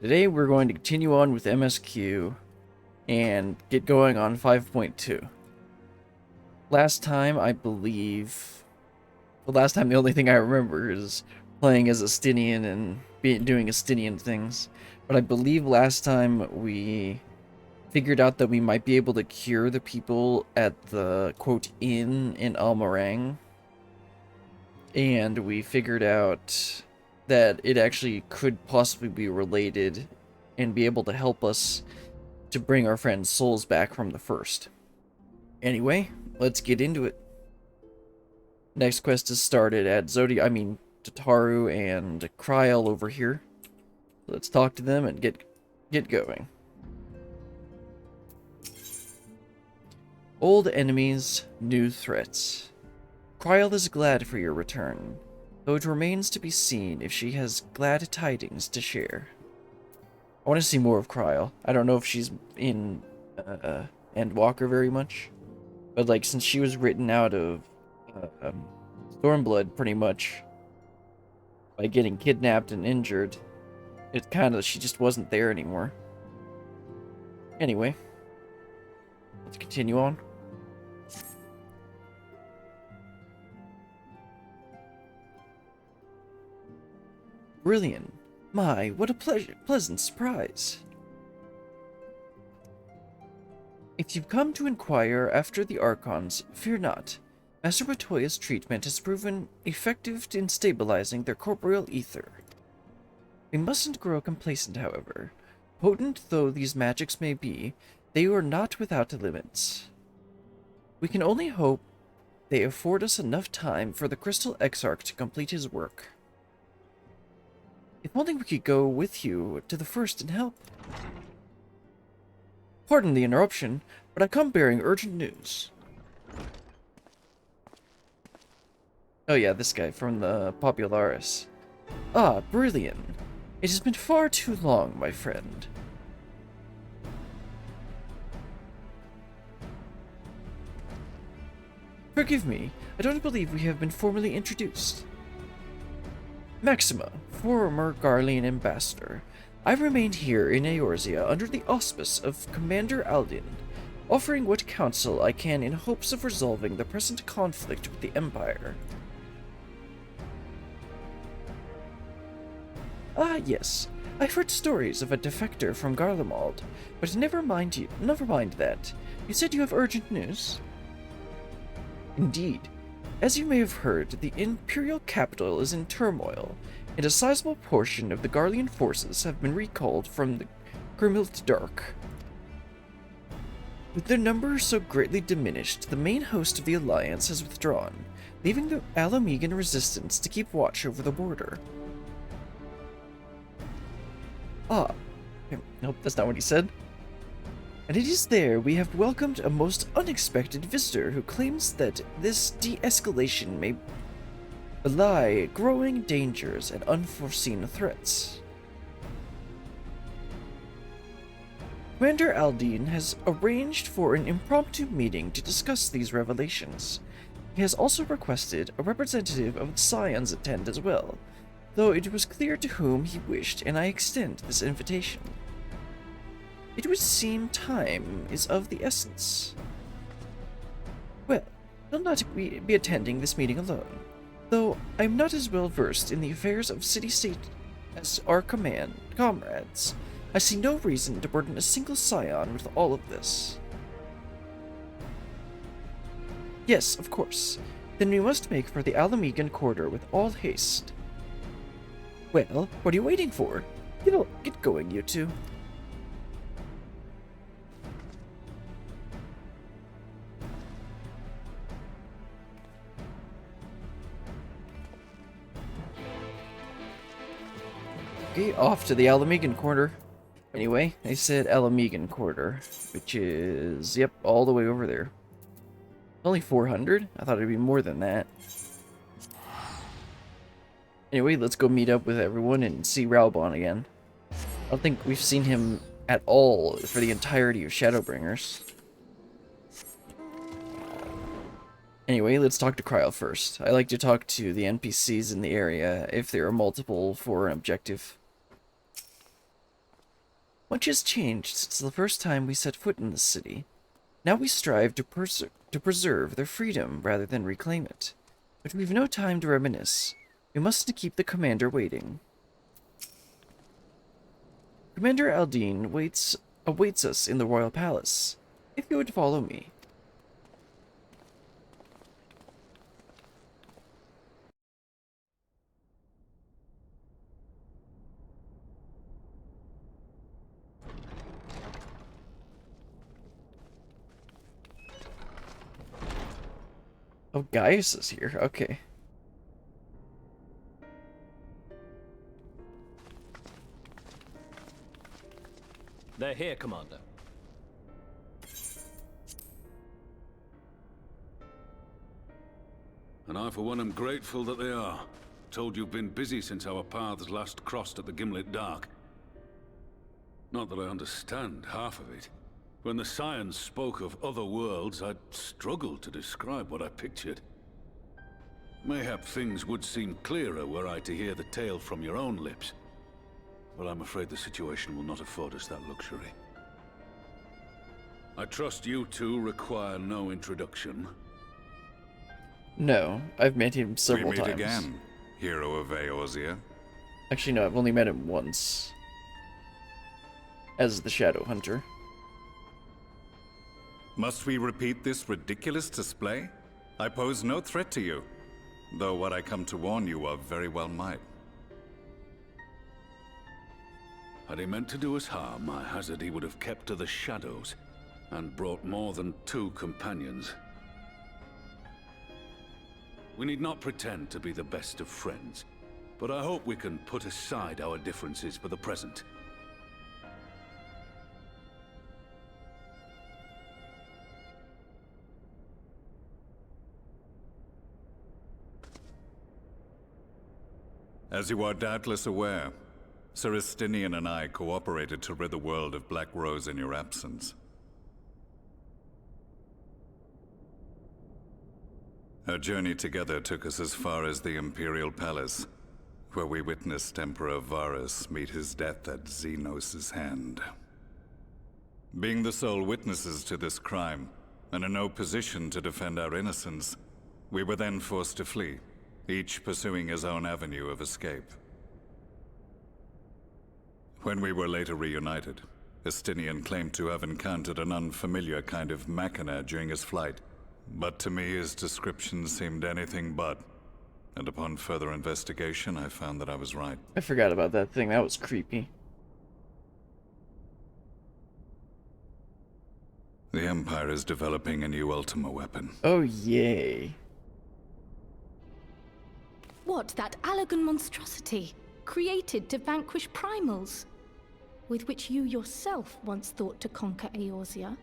Today we're going to continue on with MSQ and get going on 5.2. Last time, I believe... Well, last time the only thing I remember is playing as Estinian and doing Estinian things. But I believe last time we figured out that we might be able to cure the people at the, quote, inn in Almarang. And we figured out that it actually could possibly be related and be able to help us to bring our friend's souls back from the first. Anyway, let's get into it. Next quest is started at Tataru and Kryl over here. Let's talk to them and get going. Old enemies, new threats. Kryl is glad for your return, though it remains to be seen if she has glad tidings to share. I want to see more of Kryl. I don't know if she's in Endwalker very much, but like since she was written out of Stormblood pretty much by getting kidnapped and injured, she just wasn't there anymore. Anyway, let's continue on. Brilliant. My, what a pleasant surprise. If you've come to inquire after the Archons, fear not. Master Matoya's treatment has proven effective in stabilizing their corporeal ether. We mustn't grow complacent, however. Potent though these magics may be, they are not without limits. We can only hope they afford us enough time for the Crystal Exarch to complete his work. If only we could go with you to the first and help. Pardon the interruption, but I come bearing urgent news. Oh yeah, this guy from the Popularis. Ah, brilliant. It has been far too long, my friend. Forgive me, I don't believe we have been formally introduced. Maxima, former Garlean ambassador. I remained here in Eorzea under the auspice of Commander Aldin, offering what counsel I can in hopes of resolving the present conflict with the Empire. Ah, yes. I've heard stories of a defector from Garlemald, but never mind that. You said you have urgent news? Indeed. As you may have heard, the Imperial capital is in turmoil, and a sizable portion of the Garlean forces have been recalled from the Grimhild Dark. With their numbers so greatly diminished, the main host of the Alliance has withdrawn, leaving the Alamegan resistance to keep watch over the border. Ah, nope, that's not what he said. And it is there we have welcomed a most unexpected visitor who claims that this de-escalation may belie growing dangers and unforeseen threats. Commander Aldine has arranged for an impromptu meeting to discuss these revelations. He has also requested a representative of the Scions attend as well, though it was clear to whom he wished, and I extend this invitation. It would seem time is of the essence. Well, I'll not be attending this meeting alone, though I am not as well versed in the affairs of city-state as our comrades. I see no reason to burden a single scion with all of this. Yes, of course. Then we must make for the Alamegan quarter with all haste. Well, what are you waiting for? Get going, you two. Okay, off to the Alamegan quarter. Anyway, I said Alamegan quarter, which is, yep, all the way over there. Only 400? I thought it'd be more than that. Anyway, let's go meet up with everyone and see Ralbon again. I don't think we've seen him at all for the entirety of Shadowbringers. Anyway, let's talk to Kryl first. I like to talk to the NPCs in the area if there are multiple for an objective. Much has changed since the first time we set foot in this city. Now we strive to preserve their freedom rather than reclaim it. But we've no time to reminisce. We mustn't keep the commander waiting. Commander Aldine awaits us in the royal palace. If you would follow me. Oh, Gaius is here. Okay. They're here, Commander. And I, for one, am grateful that they are. Told you've been busy since our paths last crossed at the Gimlet Dark. Not that I understand half of it. When the Scions spoke of other worlds, I'd struggled to describe what I pictured. Mayhap things would seem clearer were I to hear the tale from your own lips. But I'm afraid the situation will not afford us that luxury. I trust you two require no introduction. No, I've met him several times. We meet again, hero of Eorzea. Actually, no, I've only met him once. As the Shadow Hunter. Must we repeat this ridiculous display? I pose no threat to you, though what I come to warn you of very well might. Had he meant to do us harm, I hazard he would have kept to the shadows, and brought more than 2 companions. We need not pretend to be the best of friends, but I hope we can put aside our differences for the present. As you are doubtless aware, Sir Estinian and I cooperated to rid the world of Black Rose in your absence. Our journey together took us as far as the Imperial Palace, where we witnessed Emperor Varus meet his death at Xenos' hand. Being the sole witnesses to this crime, and in no position to defend our innocence, we were then forced to flee, each pursuing his own avenue of escape. When we were later reunited, Estinian claimed to have encountered an unfamiliar kind of machina during his flight, but to me his description seemed anything but, and upon further investigation I found that I was right. I forgot about that thing, that was creepy. The Empire is developing a new Ultima weapon. Oh, yay. What, that Allagan monstrosity, created to vanquish primals, with which you yourself once thought to conquer Eorzea?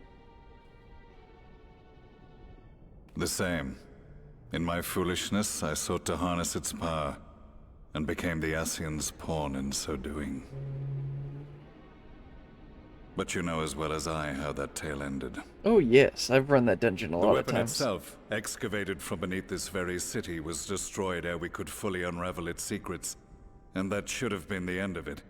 The same. In my foolishness, I sought to harness its power, and became the Ascian's pawn in so doing. But you know as well as I how that tale ended. Oh yes, I've run that dungeon a lot of The weapon times. itself, excavated from beneath this very city, was destroyed ere we could fully unravel its secrets, and that should have been the end of it.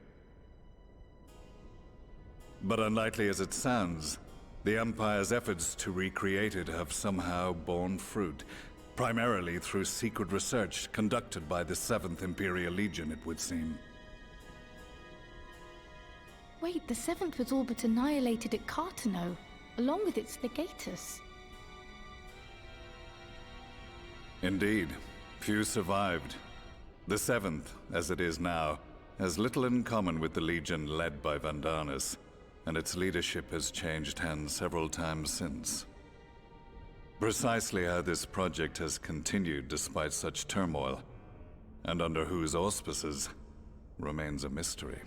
But unlikely as it sounds, the Empire's efforts to recreate it have somehow borne fruit, primarily through secret research conducted by the 7th Imperial Legion, it would seem. Wait, the 7th was all but annihilated at Cartano, along with its legatus. Indeed, few survived. The 7th, as it is now, has little in common with the Legion led by Vandanis, and its leadership has changed hands several times since. Precisely how this project has continued despite such turmoil, and under whose auspices, remains a mystery.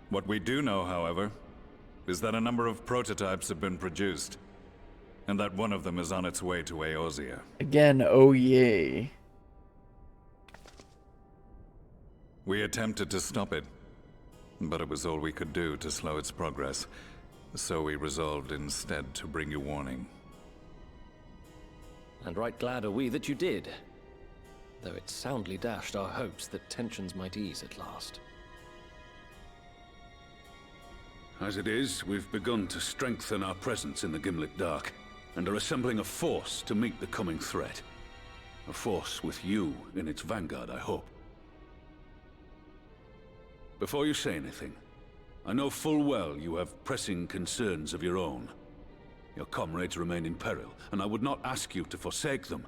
What we do know, however, is that a number of prototypes have been produced, and that one of them is on its way to Eorzea. Again, oh yay. We attempted to stop it, but it was all we could do to slow its progress, so we resolved instead to bring you warning. And right glad are we that you did, though it soundly dashed our hopes that tensions might ease at last. As it is, we've begun to strengthen our presence in the Gimlet Dark, and are assembling a force to meet the coming threat. A force with you in its vanguard, I hope. Before you say anything, I know full well you have pressing concerns of your own. Your comrades remain in peril, and I would not ask you to forsake them.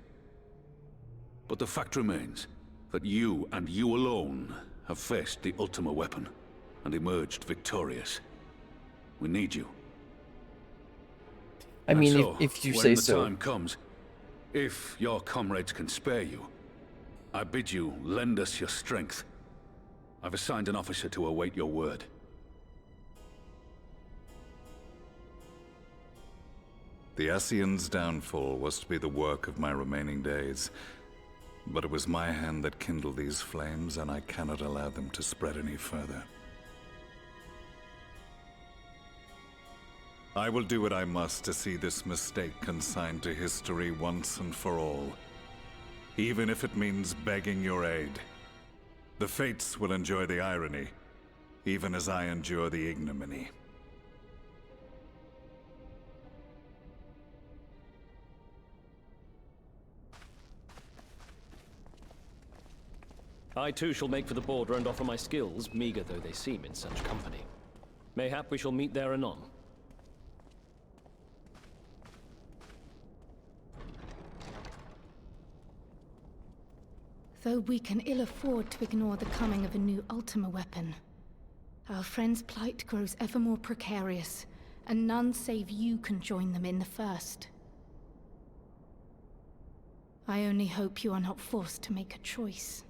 But the fact remains that you, and you alone, have faced the Ultima weapon, and emerged victorious. We need you. I mean, So, if you when say the so. time comes, if your comrades can spare you, I bid you lend us your strength. I've assigned an officer to await your word. The Ascian's downfall was to be the work of my remaining days. But it was my hand that kindled these flames, and I cannot allow them to spread any further. I will do what I must to see this mistake consigned to history once and for all. Even if it means begging your aid. The Fates will enjoy the irony, even as I endure the ignominy. I too shall make for the border and offer my skills, meager though they seem in such company. Mayhap we shall meet there anon. Though we can ill afford to ignore the coming of a new Ultima weapon, our friends' plight grows ever more precarious, and none save you can join them in the first. I only hope you are not forced to make a choice.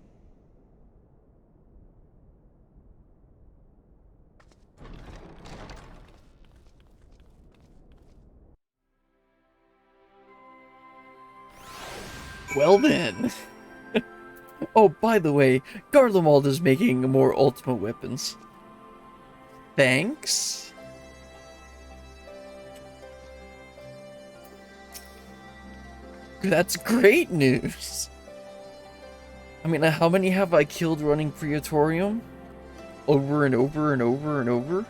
Well then. Oh, by the way, Garlemald is making more Ultima weapons. Thanks. That's great news. I mean, how many have I killed running Crystarium? Over and over and over and over?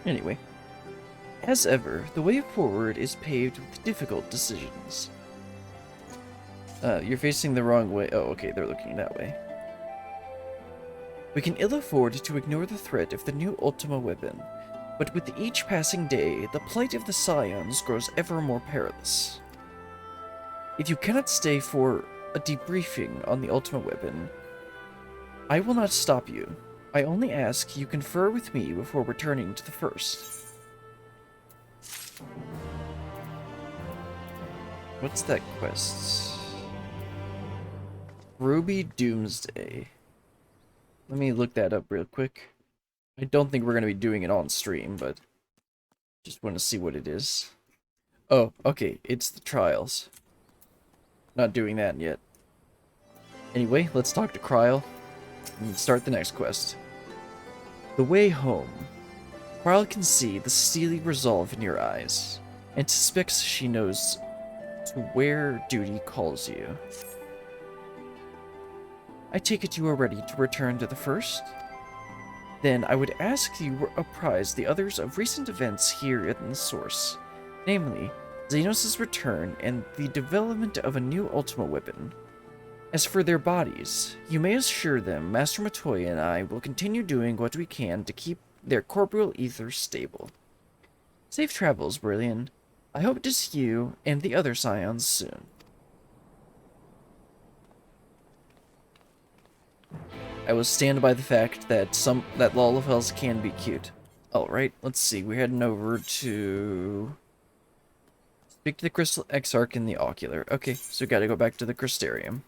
Anyway. As ever, the way forward is paved with difficult decisions. You're facing the wrong way. Oh, okay, they're looking that way. We can ill afford to ignore the threat of the new Ultima weapon, but with each passing day, the plight of the Scions grows ever more perilous. If you cannot stay for a debriefing on the Ultima weapon, I will not stop you. I only ask you confer with me before returning to the first. What's that quest? Ruby Doomsday. Let me look that up real quick. I don't think we're going to be doing it on stream, but just want to see what it is. Oh, okay, it's the trials. Not doing that yet. Anyway, let's talk to Kryl and start the next quest. The way home. Kryl can see the steely resolve in your eyes, and suspects she knows to where duty calls you. I take it you are ready to return to the first? Then I would ask you apprise the others of recent events here in the source, namely, Xenos' return and the development of a new Ultima weapon. As for their bodies, you may assure them Master Matoya and I will continue doing what we can to keep their corporeal ether stable. Safe travels, Brilliant. I hope to see you and the other Scions soon. I will stand by the fact that Lollifells can be cute. Alright, let's see. We're heading over to speak to the Crystal Exarch in the Ocular. Okay, so we gotta go back to the Crystarium.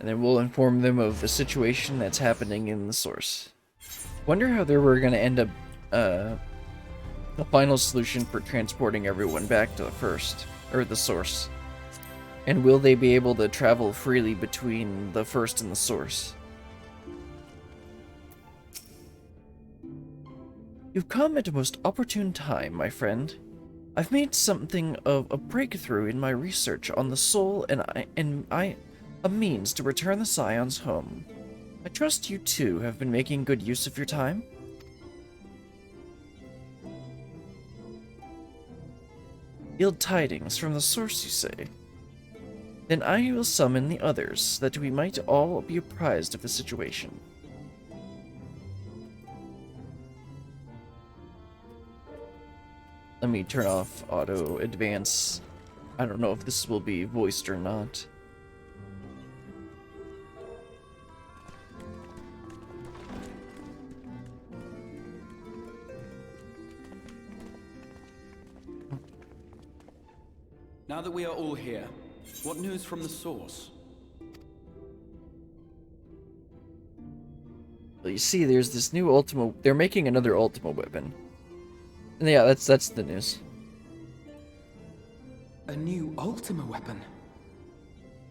And then we'll inform them of the situation that's happening in the source. Wonder how they were gonna end up, the final solution for transporting everyone back to the first, or the source. And will they be able to travel freely between the first and the source? You've come at a most opportune time, my friend. I've made something of a breakthrough in my research on the soul, and I a means to return the Scions home. I trust you too have been making good use of your time. Ill tidings from the source, you say? Then I will summon the others, that we might all be apprised of the situation. Let me turn off auto advance. I don't know if this will be voiced or not. Now that we are all here, what news from the source? Well, you see, there's this new Ultima. They're making another Ultima weapon. And yeah, that's the news. A new Ultima weapon?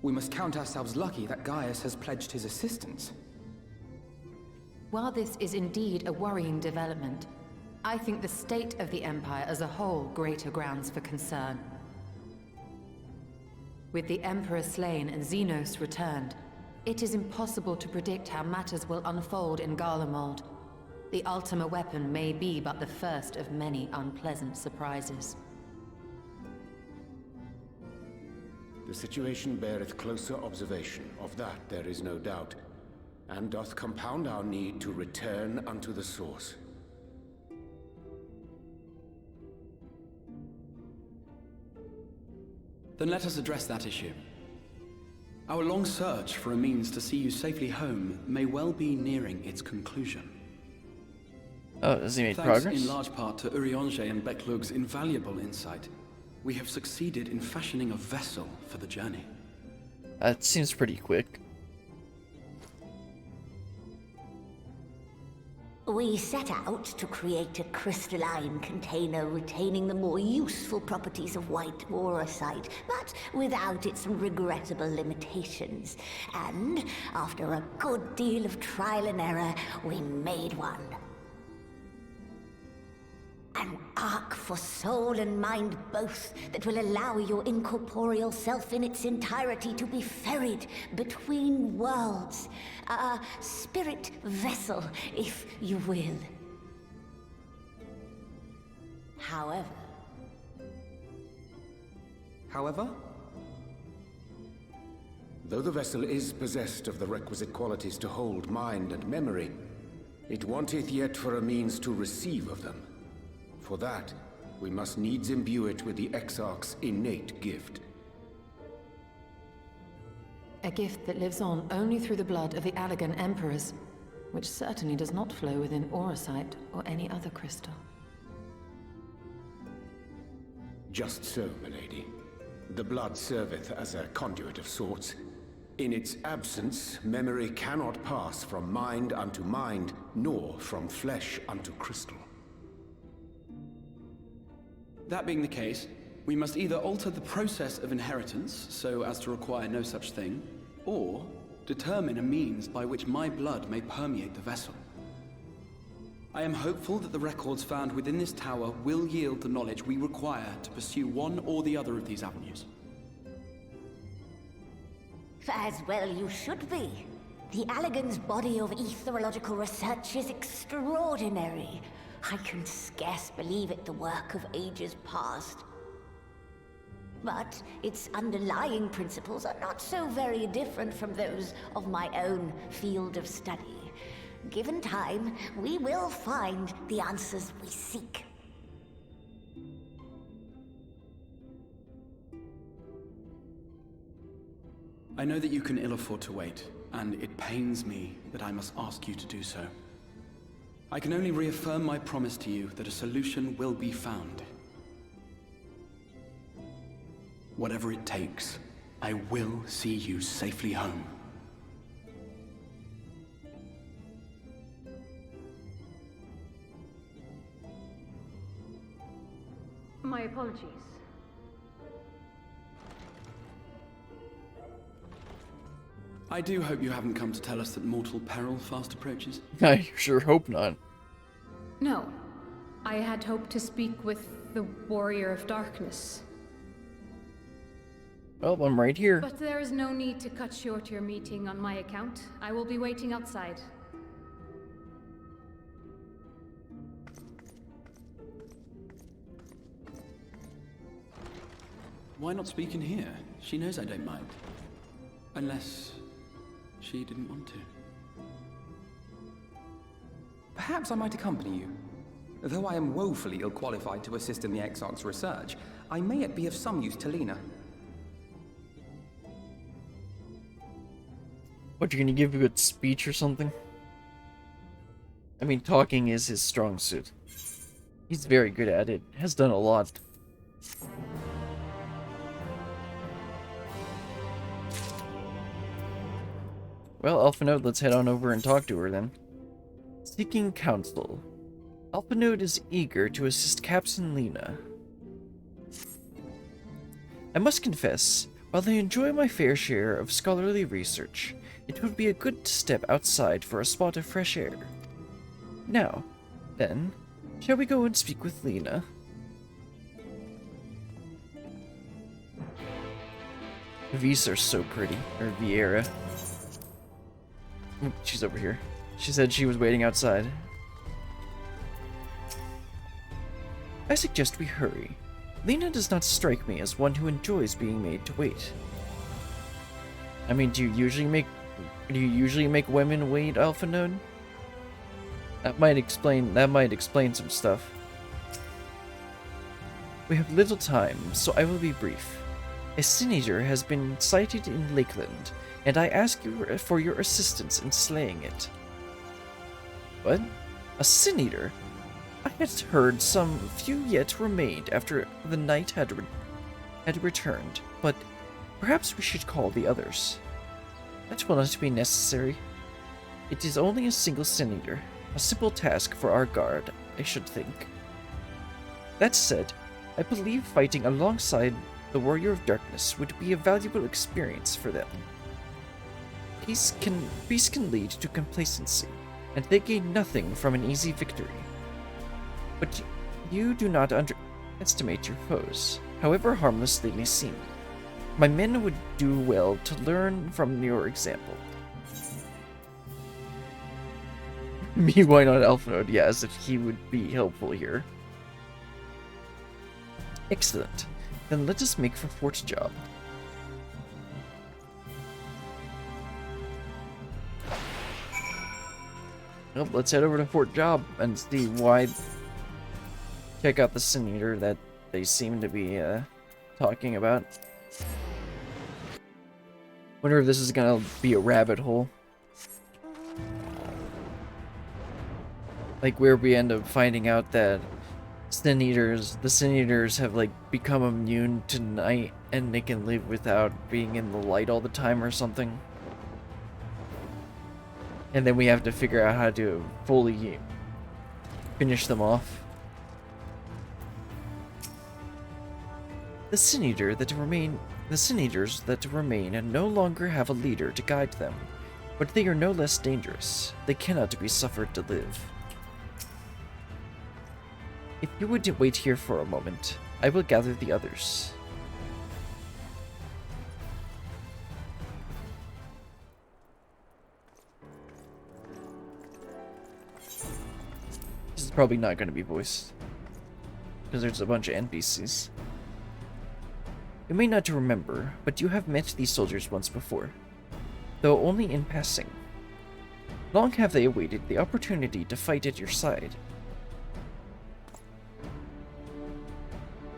We must count ourselves lucky that Gaius has pledged his assistance. While this is indeed a worrying development, I think the state of the Empire as a whole greater grounds for concern. With the Emperor slain and Xenos returned, it is impossible to predict how matters will unfold in Garlemald. The Ultima weapon may be but the first of many unpleasant surprises. The situation beareth closer observation, of that there is no doubt, and doth compound our need to return unto the source. Then let us address that issue. Our long search for a means to see you safely home may well be nearing its conclusion. Oh, has he made Thanks progress? in large part to Urianger and Becklug's invaluable insight, we have succeeded in fashioning a vessel for the journey. That seems pretty quick. We set out to create a crystalline container retaining the more useful properties of white aurosite, but without its regrettable limitations. And after a good deal of trial and error, we made one. An ark for soul and mind both, that will allow your incorporeal self in its entirety to be ferried between worlds. A spirit vessel, if you will. However... Though the vessel is possessed of the requisite qualities to hold mind and memory, it wanteth yet for a means to receive of them. For that, we must needs imbue it with the Exarch's innate gift. A gift that lives on only through the blood of the Allagan Emperors, which certainly does not flow within aurosite or any other crystal. Just so, milady. The blood serveth as a conduit of sorts. In its absence, memory cannot pass from mind unto mind, nor from flesh unto crystal. That being the case, we must either alter the process of inheritance so as to require no such thing, or determine a means by which my blood may permeate the vessel. I am hopeful that the records found within this tower will yield the knowledge we require to pursue one or the other of these avenues. As well you should be. The Allagan's body of etherological research is extraordinary. I can scarce believe it the work of ages past. But its underlying principles are not so very different from those of my own field of study. Given time, we will find the answers we seek. I know that you can ill afford to wait, and it pains me that I must ask you to do so. I can only reaffirm my promise to you that a solution will be found. Whatever it takes, I will see you safely home. My apologies. I do hope you haven't come to tell us that mortal peril fast approaches. I sure hope not. No. I had hoped to speak with the Warrior of Darkness. Well, I'm right here. But there is no need to cut short your meeting on my account. I will be waiting outside. Why not speak in here? She knows I don't mind. Unless she didn't want to. Perhaps I might accompany you. Though I am woefully ill-qualified to assist in the Exarch's research, I may yet be of some use to Lena. What, you're gonna give a good speech or something? I mean, talking is his strong suit. He's very good at it. Has done a lot. Well, Alphanode, let's head on over and talk to her then. Seeking counsel. Alphanode is eager to assist Captain Lena. I must confess, while I enjoy my fair share of scholarly research, it would be a good step outside for a spot of fresh air. Now, then, shall we go and speak with Lena? V's are so pretty, or Vieira. She's over here. She said she was waiting outside. I suggest we hurry. Lena does not strike me as one who enjoys being made to wait. I mean, do you usually make women wait, Alphanode? That might explain some stuff. We have little time, so I will be brief. A Sin Eater has been sighted in Lakeland, and I ask you for your assistance in slaying it. What? A Sin Eater? I had heard some few yet remained after the night had returned, but perhaps we should call the others. That will not be necessary. It is only a single Sin Eater, a simple task for our guard, I should think. That said, I believe fighting alongside the Warrior of Darkness would be a valuable experience for them. Peace can lead to complacency, and they gain nothing from an easy victory. But you do not underestimate your foes, however harmless they may seem. My men would do well to learn from your example. Me, why not Alphanode? Yeah, as if he would be helpful here. Excellent. Then let us make for Fort Job. Well, let's head over to Fort Job and see why. Check out the Sin Eater that they seem to be talking about. Wonder if this is gonna be a rabbit hole. Like where we end up finding out that the Sin Eaters have like become immune to night and they can live without being in the light all the time or something. And then we have to figure out how to fully finish them off. The Sin Eaters that remain and no longer have a leader to guide them, but they are no less dangerous. They cannot be suffered to live. If you would wait here for a moment, I will gather the others. This is probably not going to be voiced, because there's a bunch of NPCs. You may not remember, but you have met these soldiers once before, though only in passing. Long have they awaited the opportunity to fight at your side.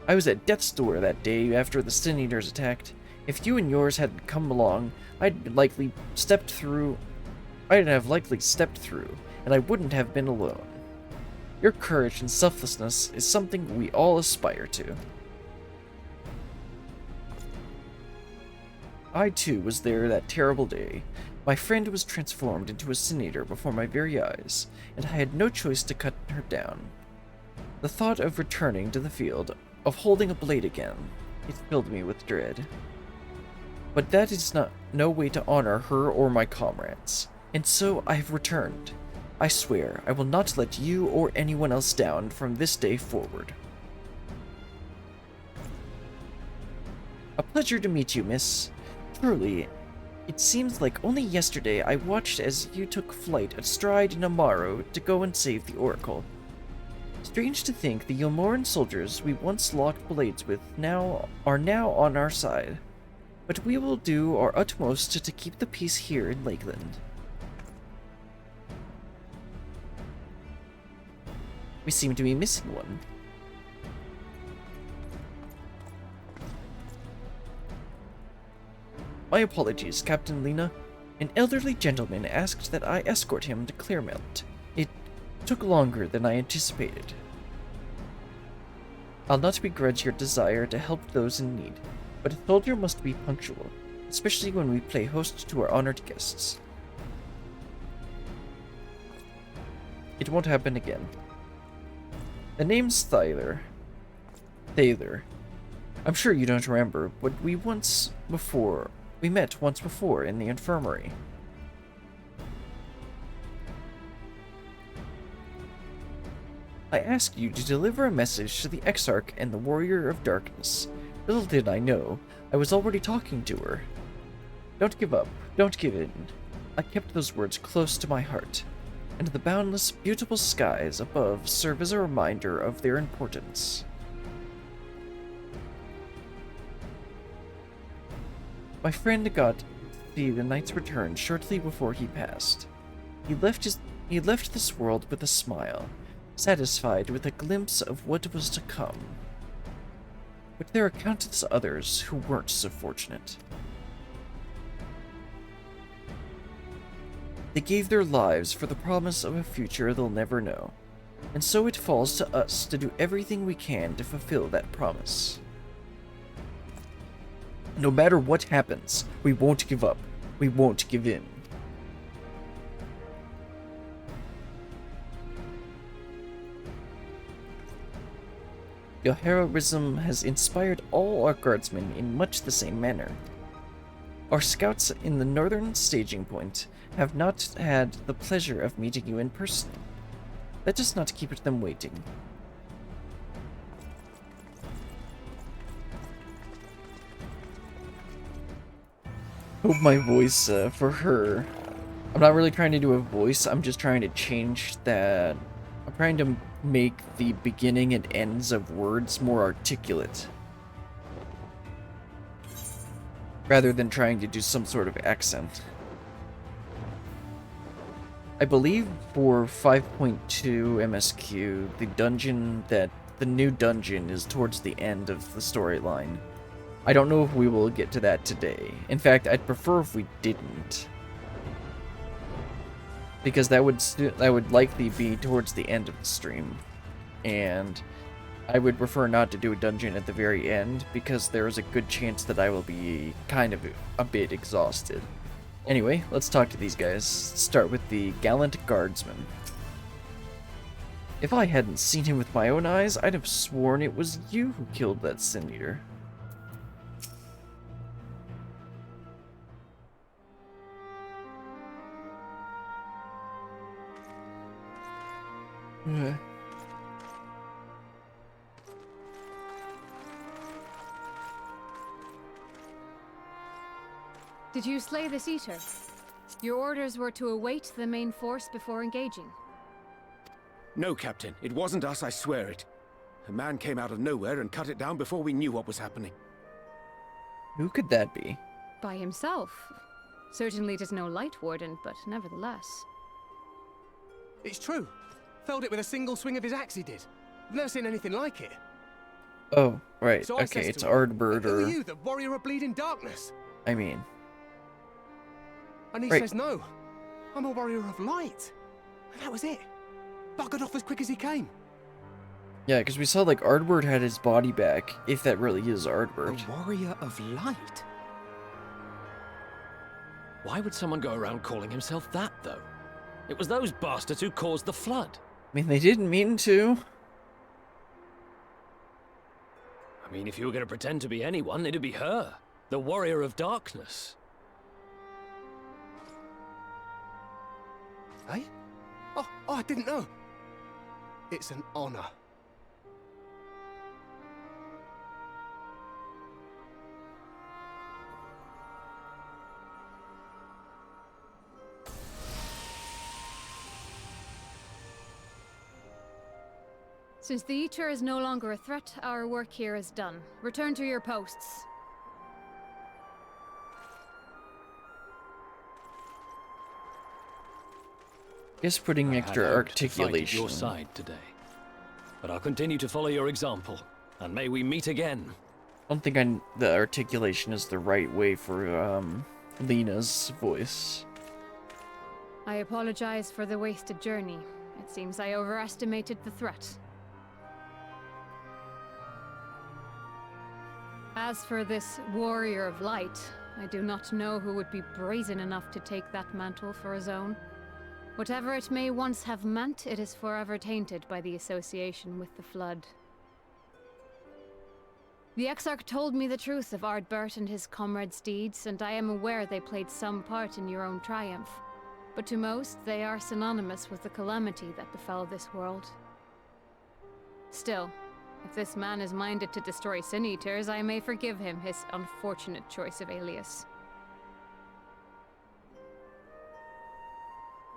I was at death's door that day after the Sin Eaters attacked. If you and yours had come along, I'd have likely stepped through, and I wouldn't have been alone. Your courage and selflessness is something we all aspire to. I too was there that terrible day. My friend was transformed into a Sin Eater before my very eyes, and I had no choice to cut her down. The thought of returning to the field, of holding a blade again, it filled me with dread. But that is no way to honor her or my comrades, and so I have returned. I swear I will not let you or anyone else down from this day forward. A pleasure to meet you, miss. Truly, it seems like only yesterday I watched as you took flight astride Namaro to go and save the Oracle. Strange to think the Yomoran soldiers we once locked blades with are now on our side. But we will do our utmost to keep the peace here in Lakeland. We seem to be missing one. My apologies, Captain Lena. An elderly gentleman asked that I escort him to Clearmelt. It took longer than I anticipated. I'll not begrudge your desire to help those in need, but a soldier must be punctual, especially when we play host to our honored guests. It won't happen again. The name's Thaler. I'm sure you don't remember, but we met once before in the infirmary. I asked you to deliver a message to the Exarch and the Warrior of Darkness. Little did I know, I was already talking to her. Don't give up, don't give in. I kept those words close to my heart, and the boundless, beautiful skies above serve as a reminder of their importance. My friend got to see the Knight's return shortly before he passed. He left this world with a smile, satisfied with a glimpse of what was to come. But there are countless others who weren't so fortunate. They gave their lives for the promise of a future they'll never know, and so it falls to us to do everything we can to fulfill that promise. No matter what happens, we won't give up. We won't give in. Your heroism has inspired all our guardsmen in much the same manner. Our scouts in the northern staging point have not had the pleasure of meeting you in person. Let us not keep them waiting. Hope my voice for her. I'm not really trying to do a voice, I'm just trying to change that. I'm trying to make the beginning and ends of words more articulate, rather than trying to do some sort of accent. I believe for 5.2 MSQ, the new dungeon is towards the end of the storyline. I don't know if we will get to that today. In fact, I'd prefer if we didn't, because that would likely be towards the end of the stream, and I would prefer not to do a dungeon at the very end, because there is a good chance that I will be kind of a bit exhausted. Anyway, let's talk to these guys. Let's start with the gallant guardsman. If I hadn't seen him with my own eyes, I'd have sworn it was you who killed that Sin Eater. Did you slay this eater? Your orders were to await the main force before engaging. No, Captain. It wasn't us, I swear it. A man came out of nowhere and cut it down before we knew what was happening. Who could that be? By himself. Certainly it is no light warden, but nevertheless. It's true. Felled it with a single swing of his axe, he did. I've never seen anything like it. Oh, right. So I Okay, says it's to him, Ardbert, "Who are or... you, the warrior of bleeding darkness?" I mean... And he Right. says, "No, I'm a warrior of light." And that was it. Buggered off as quick as he came. Yeah, because we saw, like, Ardbert had his body back, if that really is Ardbert. A warrior of light? Why would someone go around calling himself that, though? It was those bastards who caused the flood. I mean, they didn't mean to. I mean, if you were going to pretend to be anyone, it'd be her. The warrior of darkness. Eh? Oh, I didn't know. It's an honor. Since the Eater is no longer a threat, our work here is done. Return to your posts. Guess putting I extra had hoped to fight at articulation. your side today, but I'll continue to follow your example, and may we meet again. I don't think the articulation is the right way for Lena's voice. I apologize for the wasted journey. It seems I overestimated the threat. As for this warrior of light, I do not know who would be brazen enough to take that mantle for his own. Whatever it may once have meant, it is forever tainted by the association with the Flood. The Exarch told me the truth of Ardbert and his comrades' deeds, and I am aware they played some part in your own triumph. But to most, they are synonymous with the calamity that befell this world. Still, if this man is minded to destroy Sin Eaters, I may forgive him his unfortunate choice of alias.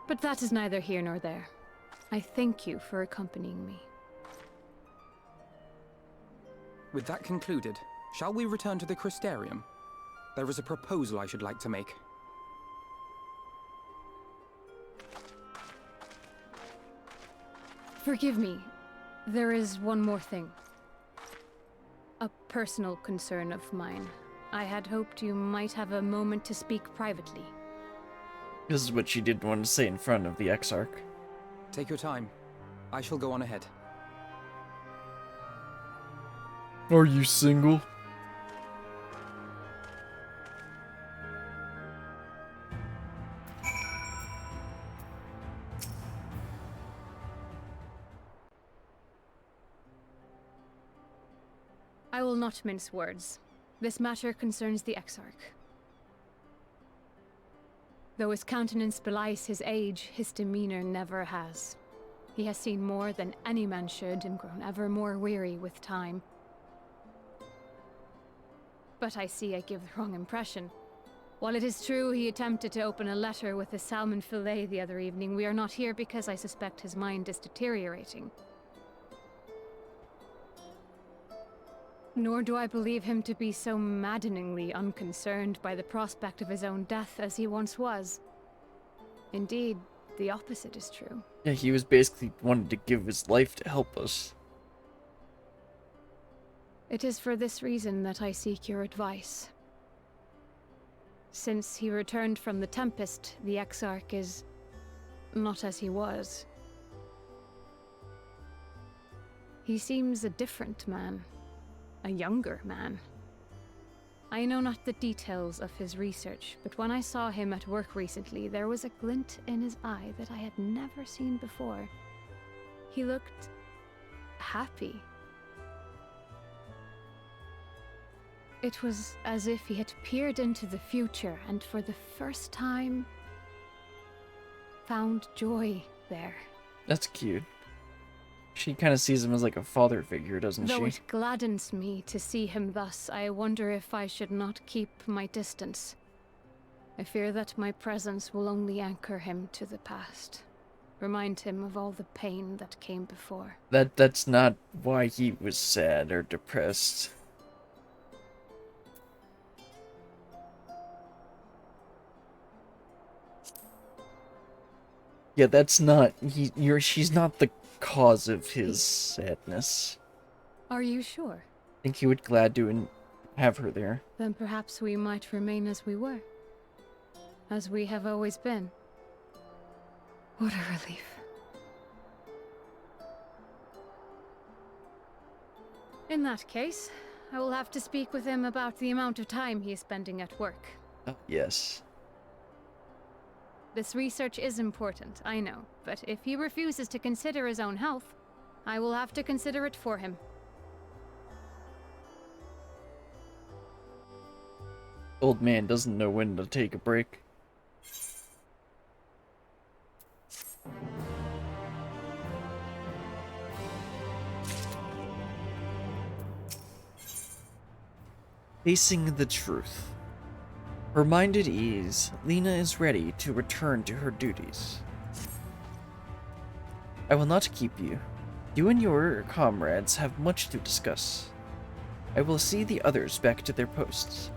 But that is neither here nor there. I thank you for accompanying me. With that concluded, shall we return to the Crystarium? There is a proposal I should like to make. Forgive me. There is one more thing. A personal concern of mine. I had hoped you might have a moment to speak privately. This is what she didn't want to say in front of the Exarch. Take your time. I shall go on ahead. Are you single? I will not mince words. This matter concerns the Exarch. Though his countenance belies his age, his demeanor never has. He has seen more than any man should and grown ever more weary with time. But I see I give the wrong impression. While it is true he attempted to open a letter with a salmon fillet the other evening, we are not here because I suspect his mind is deteriorating. Nor do I believe him to be so maddeningly unconcerned by the prospect of his own death as he once was. Indeed, the opposite is true. Yeah, he was basically wanting to give his life to help us. It is for this reason that I seek your advice. Since he returned from the Tempest, the Exarch is not as he was. He seems a different man. A younger man. I know not the details of his research, but when I saw him at work recently, there was a glint in his eye that I had never seen before. He looked happy. It was as if he had peered into the future and for the first time found joy there. That's cute. She kind of sees him as like a father figure, doesn't Though she? it gladdens me to see him thus, I wonder if I should not keep my distance. I fear that my presence will only anchor him to the past. Remind him of all the pain that came before. That's not why he was sad or depressed. Yeah, that's not she's not the cause of his sadness. Are you sure? I think he would glad to have her there. Then perhaps we might remain as we were. As we have always been. What a relief. In that case, I will have to speak with him about the amount of time he is spending at work. Yes. This research is important, I know, but if he refuses to consider his own health, I will have to consider it for him. Old man doesn't know when to take a break. Facing the truth. Her mind at ease, Lena is ready to return to her duties. I will not keep you. You and your comrades have much to discuss. I will see the others back to their posts.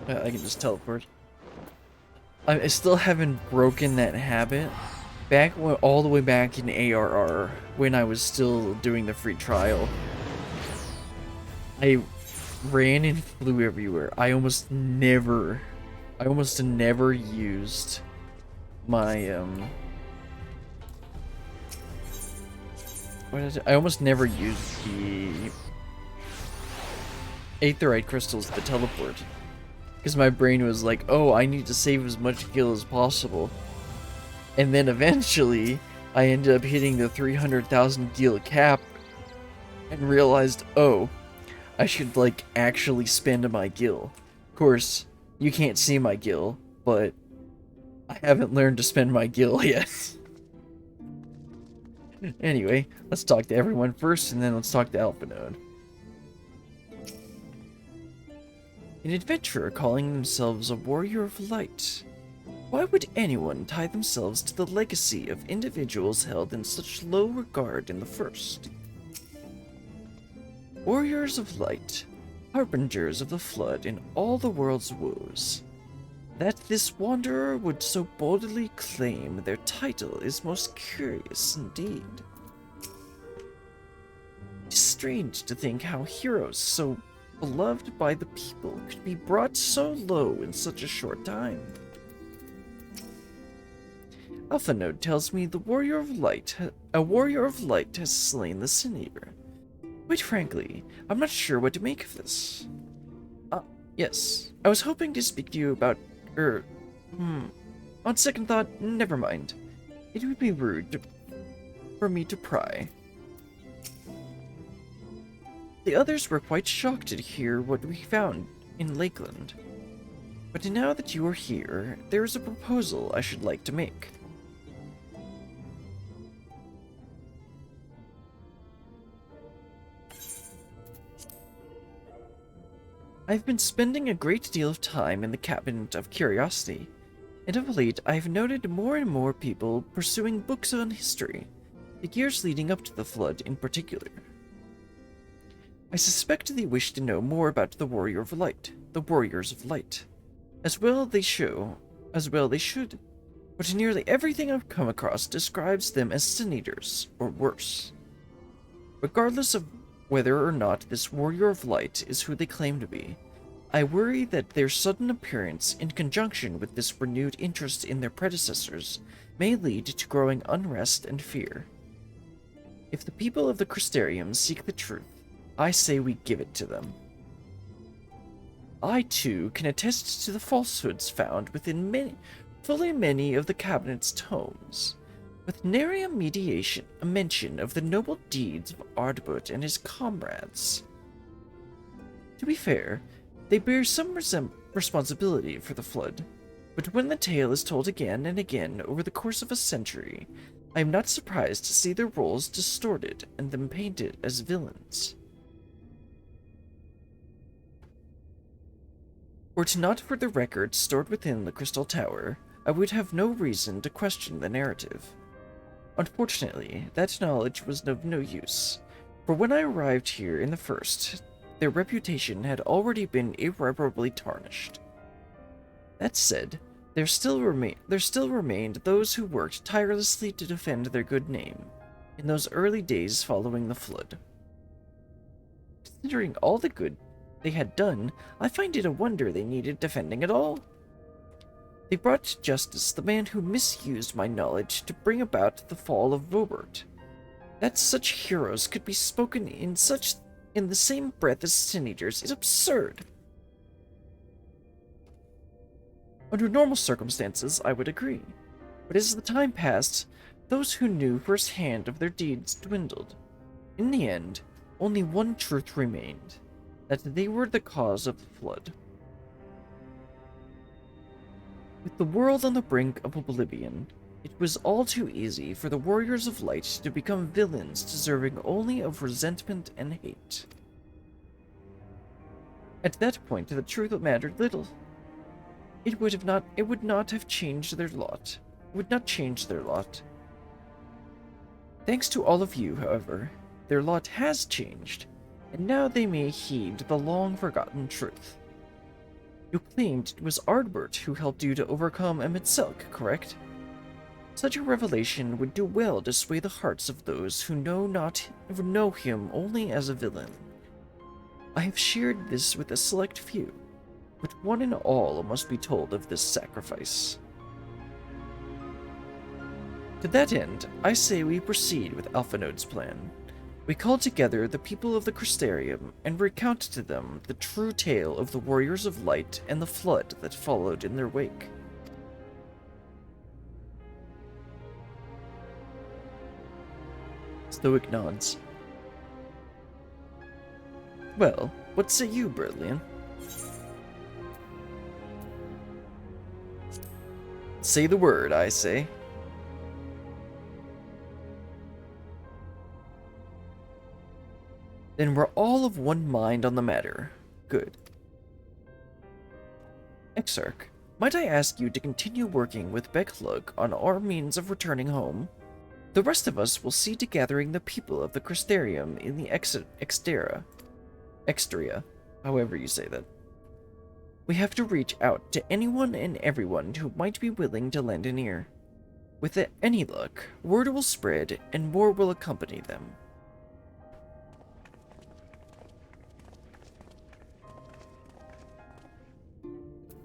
I can just teleport. I still haven't broken that habit. All the way back in ARR, when I was still doing the free trial, I ran and flew everywhere. I almost never used my what is it? I almost never used the aetherite crystals to teleport. Because my brain was like, oh, I need to save as much gil as possible. And then eventually, I ended up hitting the 300,000 gil cap and realized, oh, I should, like, actually spend my gil. Of course, you can't see my gil, but I haven't learned to spend my gil yet. Anyway, let's talk to everyone first, and then let's talk to Alpha Node. An adventurer calling themselves a warrior of light. Why would anyone tie themselves to the legacy of individuals held in such low regard in the first? Warriors of light, harbingers of the flood and all the world's woes. That this wanderer would so boldly claim their title is most curious indeed. It is strange to think how heroes so beloved by the people could be brought so low in such a short time. Alpha Node tells me a warrior of light has slain the Sin Eater. Quite frankly, I'm not sure what to make of this. Yes, I was hoping to speak to you about, on second thought, never mind. It would be rude for me to pry. The others were quite shocked to hear what we found in Lakeland. But now that you are here, there is a proposal I should like to make. I've been spending a great deal of time in the Cabinet of Curiosity, and of late I've noted more and more people pursuing books on history, the years leading up to the Flood in particular. I suspect they wish to know more about the Warriors of Light. As well they should, but nearly everything I've come across describes them as Sin Eaters, or worse. Regardless of whether or not this Warrior of Light is who they claim to be, I worry that their sudden appearance in conjunction with this renewed interest in their predecessors may lead to growing unrest and fear. If the people of the Crystarium seek the truth, I say we give it to them. I, too, can attest to the falsehoods found within many of the Cabinet's tomes, with nary a mention of the noble deeds of Ardbert and his comrades. To be fair, they bear some responsibility for the Flood, but when the tale is told again and again over the course of a century, I am not surprised to see their roles distorted and them painted as villains. Were it not for the records stored within the Crystal Tower, I would have no reason to question the narrative. Unfortunately, that knowledge was of no use, for when I arrived here in the first, their reputation had already been irreparably tarnished. That said, there still remained those who worked tirelessly to defend their good name in those early days following the Flood. Considering all the good they had done, I find it a wonder they needed defending at all. They brought to justice the man who misused my knowledge to bring about the fall of Ardbert. That such heroes could be spoken in the same breath as Sin Eaters is absurd. Under normal circumstances, I would agree, but as the time passed, those who knew firsthand of their deeds dwindled. In the end, only one truth remained, that they were the cause of the Flood. With the world on the brink of oblivion, it was all too easy for the Warriors of Light to become villains deserving only of resentment and hate. At that point, the truth mattered little. It would not have changed their lot. It would not change their lot. Thanks to all of you, however, their lot has changed, and now they may heed the long-forgotten truth. You claimed it was Ardbert who helped you to overcome Emetselk, correct? Such a revelation would do well to sway the hearts of those who know him only as a villain. I have shared this with a select few, but one and all must be told of this sacrifice. To that end, I say we proceed with Alphinode's plan. We call together the people of the Crystarium and recount to them the true tale of the Warriors of Light and the flood that followed in their wake. Stoic nods. Well, what say you, Berlian? Say the word, I say. Then we're all of one mind on the matter. Good. Exarch, might I ask you to continue working with Becklug on our means of returning home? The rest of us will see to gathering the people of the Crystarium in the Extria, however you say that. We have to reach out to anyone and everyone who might be willing to lend an ear. With any luck, word will spread and more will accompany them.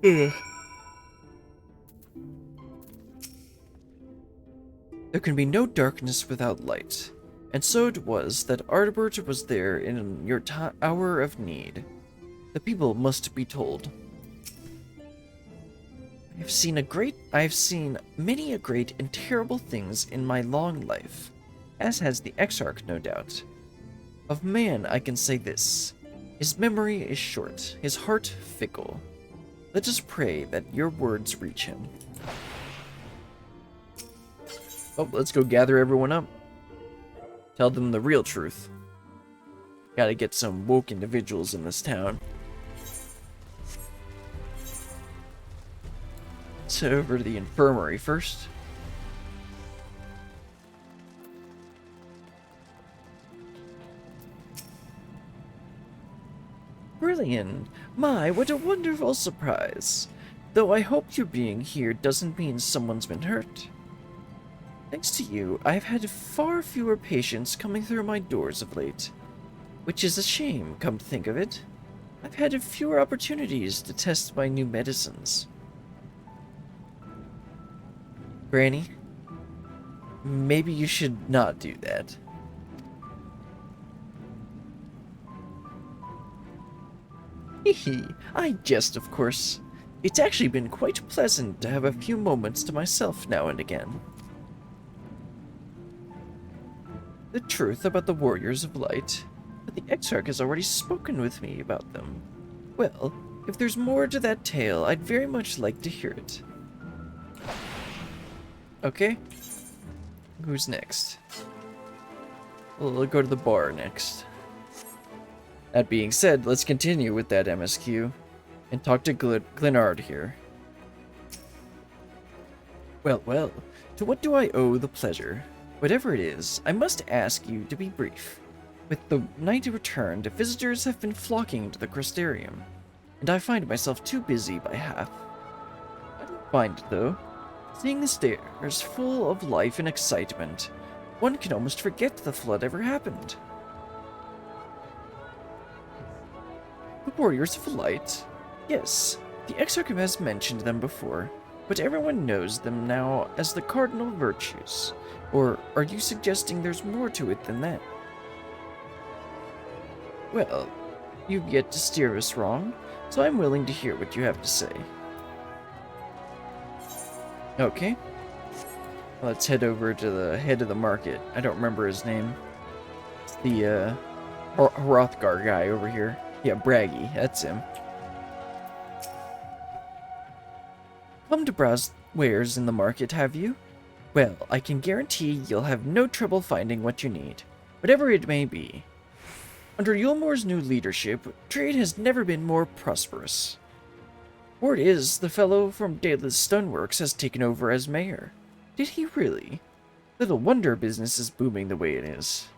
There can be no darkness without light, and so it was that Ardbert was there in your hour of need. The people must be told. I have seen many a great and terrible things in my long life, as has the Exarch, no doubt. Of man I can say this: his memory is short, his heart fickle. Let us pray that your words reach him. Oh, let's go gather everyone up. Tell them the real truth. Gotta get some woke individuals in this town. Let's head over to the infirmary first. Brilliant! My, what a wonderful surprise. Though I hope your being here doesn't mean someone's been hurt. Thanks to you, I've had far fewer patients coming through my doors of late. Which is a shame, come to think of it. I've had fewer opportunities to test my new medicines. Granny, maybe you should not do that. Hehe, I jest, of course. It's actually been quite pleasant to have a few moments to myself now and again. The truth about the Warriors of Light, but the Exarch has already spoken with me about them. Well, if there's more to that tale, I'd very much like to hear it. Okay. Who's next? We'll go to the bar next. That being said, let's continue with that MSQ and talk to Glenard here. Well, well, to what do I owe the pleasure? Whatever it is, I must ask you to be brief. With the night returned, visitors have been flocking to the Crystarium, and I find myself too busy by half. I don't mind it, though. Seeing the stairs full of life and excitement, one can almost forget the flood ever happened. The Warriors of Light? Yes, the Exarch has mentioned them before, but everyone knows them now as the cardinal virtues. Or are you suggesting there's more to it than that? Well, you've yet to steer us wrong, so I'm willing to hear what you have to say. Okay. Let's head over to the head of the market. I don't remember his name. It's the, Hrothgar guy over here. Yeah, Braggy, that's him. Come to browse wares in the market, have you? Well, I can guarantee you'll have no trouble finding what you need, whatever it may be. Under Yulmore's new leadership, trade has never been more prosperous. Word is, the fellow from Daedalus Stoneworks has taken over as mayor. Did he really? Little wonder business is booming the way it is.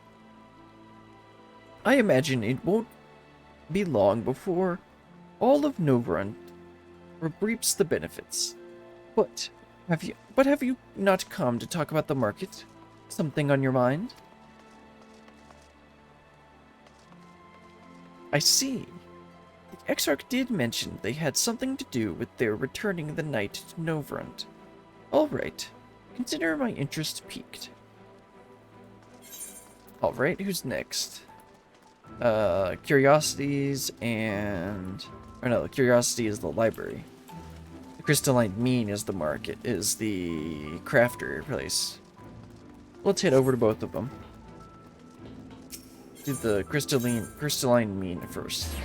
I imagine it won't be long before all of Novrund reaps the benefits. But have you not come to talk about the market? Something on your mind? I see. The Exarch did mention they had something to do with their returning the knight to Novrund. All right. Consider my interest piqued. All right, who's next? Curiosities and... Or no, Curiosity is the library. The Crystalline Mean is the market, is the crafter place. Let's head over to both of them. Do the Crystalline Mean first.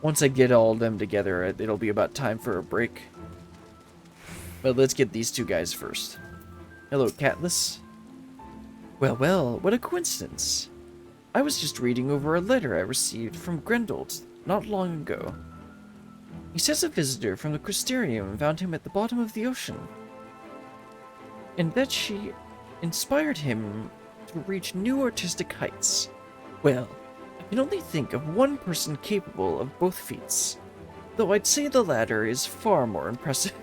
Once I get all of them together, it'll be about time for a break. But let's get these two guys first. Hello, Catless. Well, well, what a coincidence. I was just reading over a letter I received from Grendold not long ago. He says a visitor from the Crystarium found him at the bottom of the ocean, and that she inspired him to reach new artistic heights. Well, I can only think of one person capable of both feats, though I'd say the latter is far more impressive.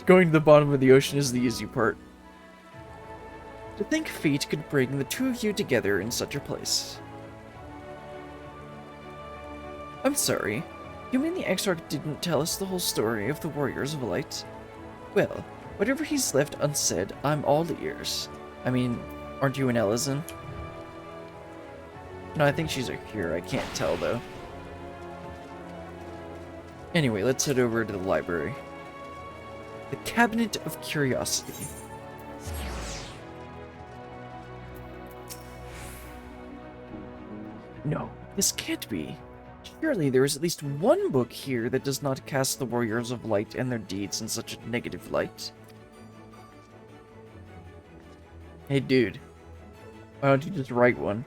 Going to the bottom of the ocean is the easy part. To think fate could bring the two of you together in such a place. I'm sorry, you mean the Exarch didn't tell us the whole story of the Warriors of Light? Well, whatever he's left unsaid, I'm all ears. I mean, aren't you an Ellison? No, I think she's a cure, I can't tell though. Anyway, let's head over to the library. The Cabinet of Curiosity. No, this can't be. Surely there is at least one book here that does not cast the Warriors of Light and their deeds in such a negative light. Hey dude, why don't you just write one?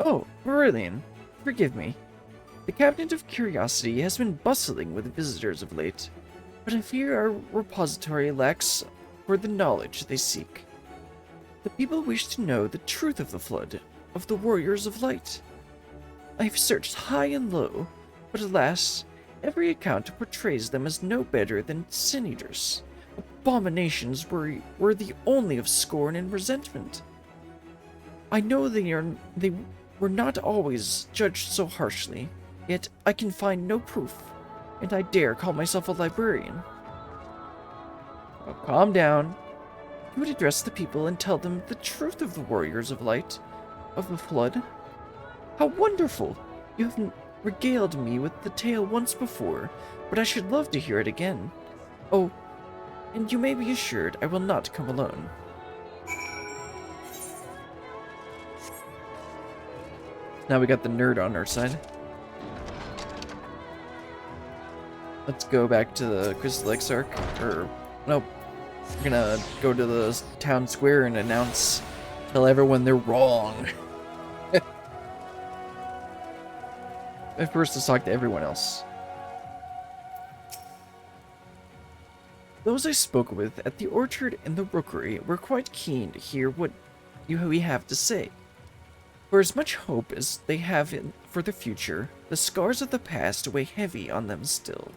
Oh, Aurelian, forgive me. The Cabinet of Curiosity has been bustling with visitors of late, but I fear our repository lacks for the knowledge they seek. The people wish to know the truth of the flood, of the Warriors of Light. I have searched high and low, but alas, every account portrays them as no better than sin-eaters, abominations worthy only of scorn and resentment. I know they were not always judged so harshly, yet I can find no proof, and I dare call myself a librarian. Oh, calm down. You would address the people and tell them the truth of the Warriors of Light, of the flood. How wonderful! You have regaled me with the tale once before, but I should love to hear it again. Oh, and you may be assured I will not come alone. Now we got the nerd on our side. Let's go back to the Crystal Exarch, or nope. We're gonna go to the town square and tell everyone they're wrong. At first, let's talk to everyone else. Those I spoke with at the orchard and the rookery were quite keen to hear what we have to say. For as much hope as they have for the future, the scars of the past weigh heavy on them still.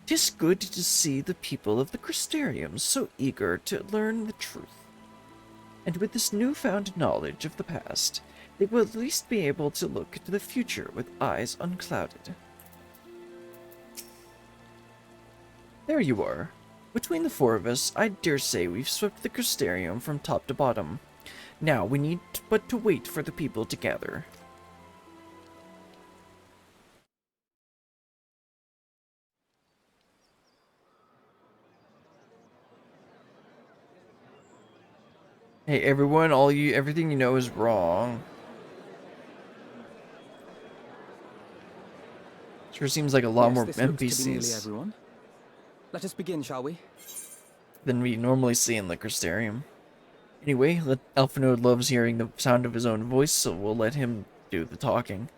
'Tis good to see the people of the Crystarium so eager to learn the truth. And with this newfound knowledge of the past, they will at least be able to look to the future with eyes unclouded. There you are. Between the four of us, I dare say we've swept the Crystarium from top to bottom. Now we need but to wait for the people to gather. Hey everyone, everything you know is wrong. Sure seems like a lot more this looks to be nearly NPCs. everyone. Let us begin, shall we? than we normally see in the Crystarium. Anyway, Alphinaud loves hearing the sound of his own voice, so we'll let him do the talking.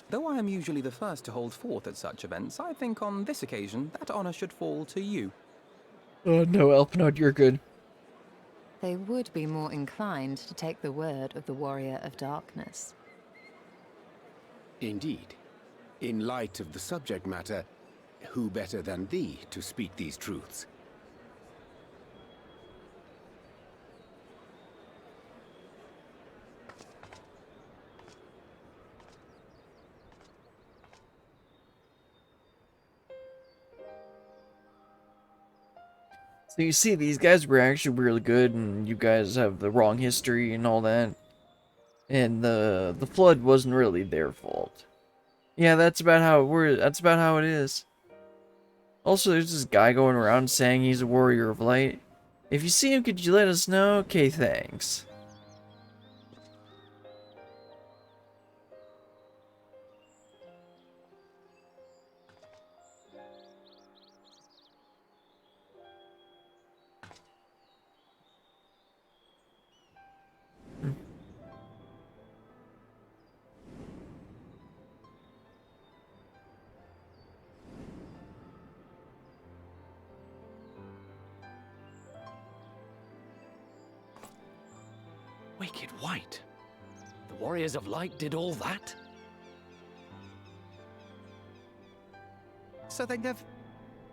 Though I am usually the first to hold forth at such events, I think on this occasion that honor should fall to you. Oh no, Alphinaud, you're good. They would be more inclined to take the word of the Warrior of Darkness. Indeed. In light of the subject matter, who better than thee to speak these truths? So you see, these guys were actually really good, and you guys have the wrong history and all that. And the flood wasn't really their fault. Yeah, that's about how it is. Also, there's this guy going around saying he's a warrior of light. If you see him, could you let us know? Okay, thanks. Wicked White. The Warriors of Light did all that? So they never...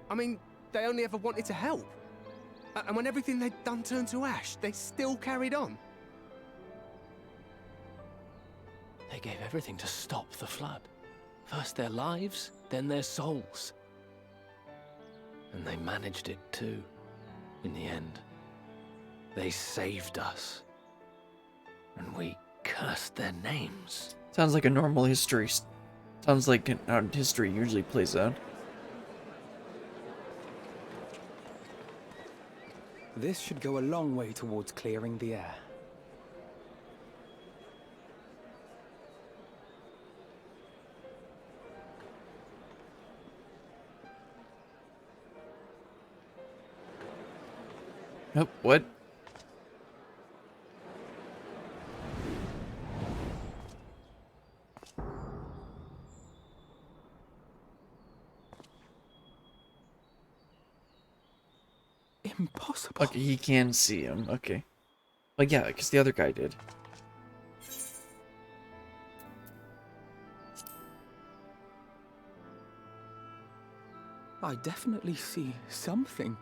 I mean, they only ever wanted to help. And when everything they'd done turned to ash, they still carried on. They gave everything to stop the flood. First their lives, then their souls. And they managed it too, in the end. They saved us. And we cursed their names. Sounds like a normal history. Sounds like how history usually plays out. This should go a long way towards clearing the air. Oh, what? Impossible. Okay, he can see him. Okay. Like, yeah, because the other guy did. I definitely see something.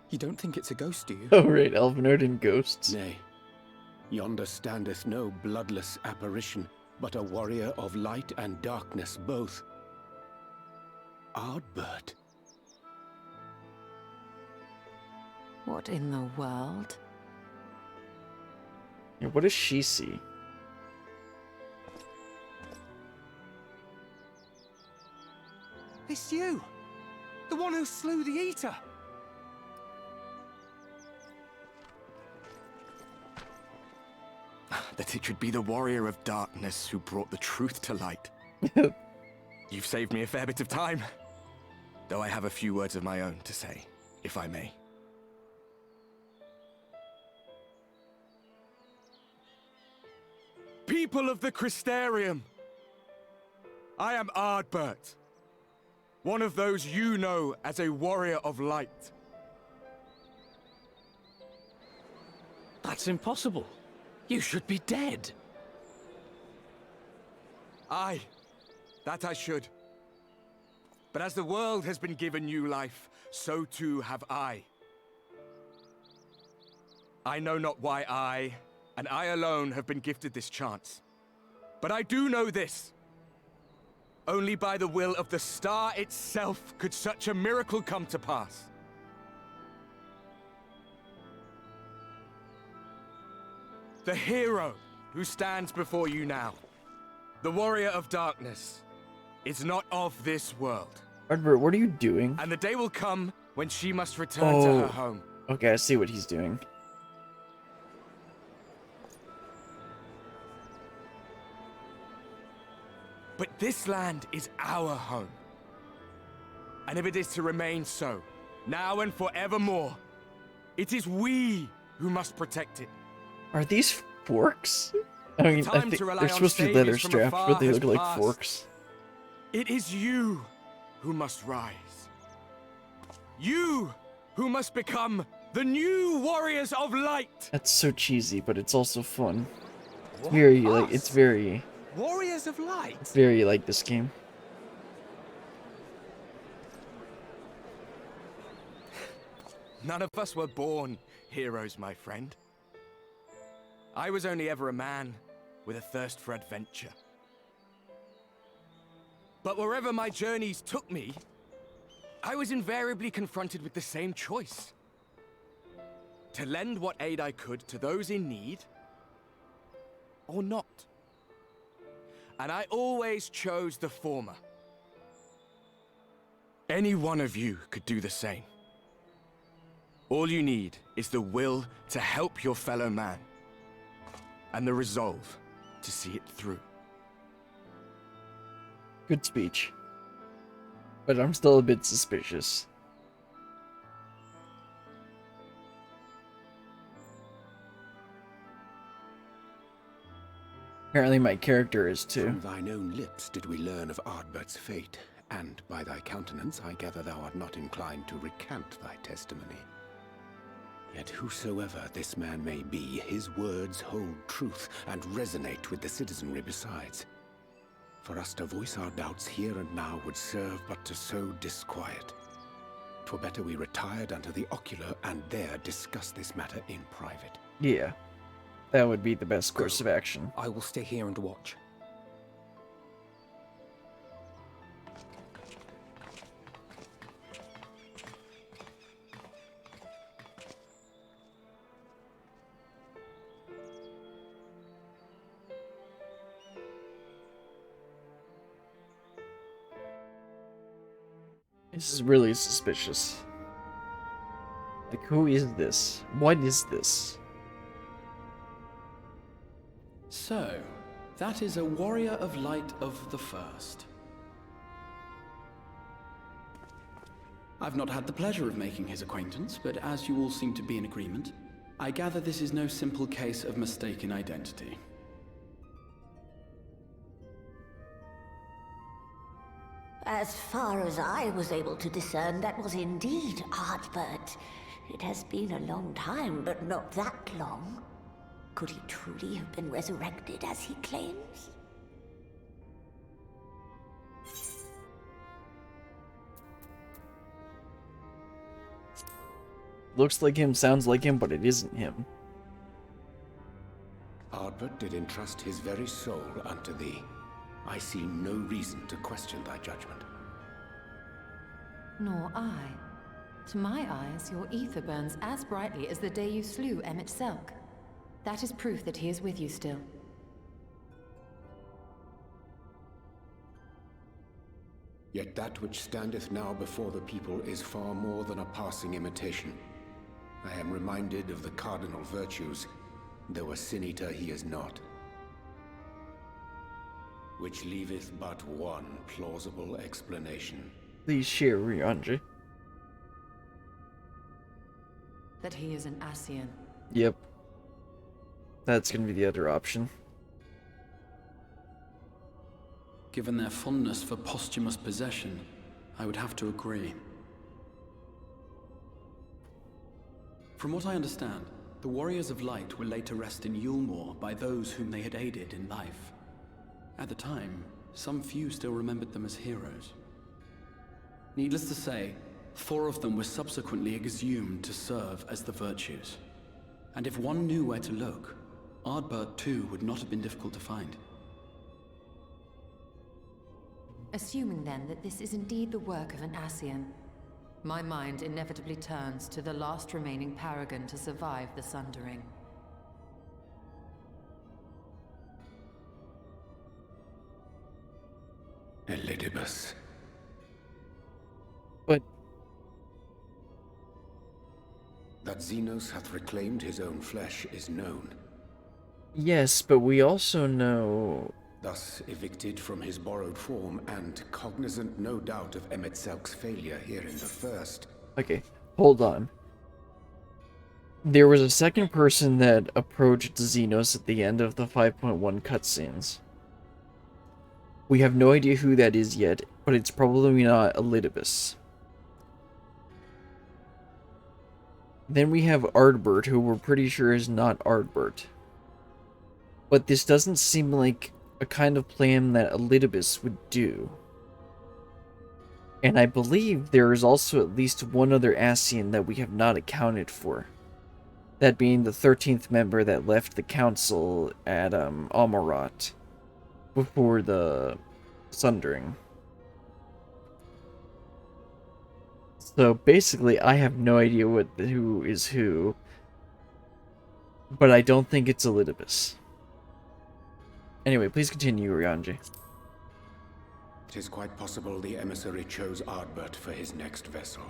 You don't think it's a ghost, do you? Oh, right, Alphinaud and ghosts. Nay, yonder standeth no bloodless apparition, but a warrior of light and darkness both. Ardbert. What in the world? Yeah, what does she see? It's you! The one who slew the Eater! That it should be the Warrior of Darkness who brought the truth to light. You've saved me a fair bit of time. Though I have a few words of my own to say, if I may. People of the Crystarium! I am Ardbert. One of those you know as a warrior of light. That's impossible. You should be dead. Aye, that I should. But as the world has been given new life, so too have I. I know not why I, and I alone, have been gifted this chance. But I do know this. Only by the will of the star itself could such a miracle come to pass. The hero who stands before you now, the Warrior of Darkness, is not of this world. Ardbert, what are you doing? And the day will come when she must return to her home. Okay, I see what he's doing. But this land is our home. And if it is to remain so, now and forevermore, it is we who must protect it. Are these forks? I mean, I think they're supposed to be leather straps, but they look like forks. It is you who must rise. You who must become the new warriors of light. That's so cheesy, but it's also fun. It's very, like, it's very... Warriors of light? It's very like this game. None of us were born heroes, my friend. I was only ever a man with a thirst for adventure. But wherever my journeys took me, I was invariably confronted with the same choice. To lend what aid I could to those in need, or not. And I always chose the former. Any one of you could do the same. All you need is the will to help your fellow man, and the resolve to see it through. Good speech. But I'm still a bit suspicious. Apparently my character is too. From thine own lips did we learn of Ardbert's fate, and by thy countenance I gather thou art not inclined to recant thy testimony. Yet whosoever this man may be, his words hold truth and resonate with the citizenry besides. For us to voice our doubts here and now would serve but to sow disquiet. 'Twere better we retired unto the ocular and there discuss this matter in private. Yeah. That would be the best course of action. I will stay here and watch. This is really suspicious. Like, who is this? What is this? So, that is a warrior of light of the first. I've not had the pleasure of making his acquaintance, but as you all seem to be in agreement, I gather this is no simple case of mistaken identity. As far as I was able to discern, that was indeed Ardbert. It has been a long time, but not that long. Could he truly have been resurrected as he claims? Looks like him, sounds like him, but it isn't him. Ardbert did entrust his very soul unto thee. I see no reason to question thy judgment. Nor I. To my eyes, your ether burns as brightly as the day you slew Emmett Selk. That is proof that he is with you still. Yet that which standeth now before the people is far more than a passing imitation. I am reminded of the cardinal virtues, though a sin-eater he is not. Which leaveth but one plausible explanation. Please share, Rianji. That he is an Ascian. Yep. That's gonna be the other option. Given their fondness for posthumous possession, I would have to agree. From what I understand, the Warriors of Light were laid to rest in Yulmore by those whom they had aided in life. At the time, some few still remembered them as heroes. Needless to say, 4 of them were subsequently exhumed to serve as the virtues. And if one knew where to look, Ardbert too would not have been difficult to find. Assuming then that this is indeed the work of an Ascian, my mind inevitably turns to the last remaining paragon to survive the Sundering. Elidibus. But that Xenos hath reclaimed his own flesh is known. yes, but we also know thus evicted from his borrowed form and cognizant no doubt of Emet-Selk's failure here in the First. Okay, hold on. There was a second person that approached Xenos at the end of the 5.1 cutscenes. We have no idea who that is yet, but it's probably not Elidibus. Then we have Ardbert, who we're pretty sure is not Ardbert. But this doesn't seem like a kind of plan that Elidibus would do. And I believe there is also at least one other Ascian that we have not accounted for. That being the 13th member that left the council at Amarat before the Sundering. So basically, I have no idea who is who, but I don't think it's Elidibus. Anyway, please continue, Rianji. It is quite possible the emissary chose Ardbert for his next vessel.